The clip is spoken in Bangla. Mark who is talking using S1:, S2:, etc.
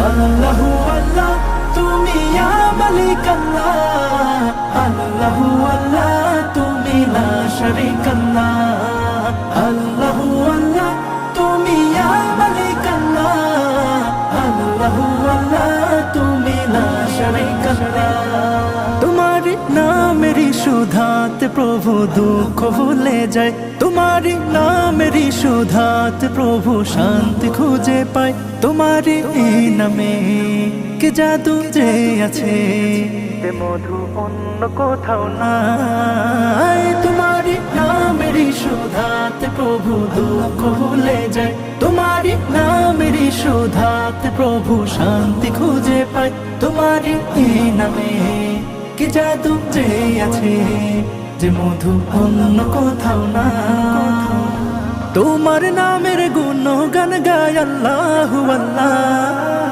S1: আল্লাহু আল্লাহ তুমি ইয়া মালিক আল্লাহ, আল্লাহু আল্লাহ তুমি লা শারীকা আল্লাহ, আল্লাহু আল্লাহ তুমি ইয়া মালিক আল্লাহ, আল্লাহু আল্লাহ তুমি লা শারীকা আল্লাহ। তোমারি নামেরই সুধাতে প্রভু দুঃখ ভুলে যায়, তোমারি নামেরই সুধাতে প্রভু শান্তি খুঁজে পায়। তোমারি এই নামে কে জাদু যে আছে, যে মধু অন্য কোথাও নাই। তোমারি নামেরই সুধাতে প্রভু দুঃখ ভুলে যায়, তোমারি নামেরই সুধাতে প্রভু শান্তি খুঁজে পায়। তোমারি এই নামে কি জাদু যে আছে, যে মধু অন্য কোথাও না। তোমার নামের গুণগান গায় আল্লাহু আল্লাহ।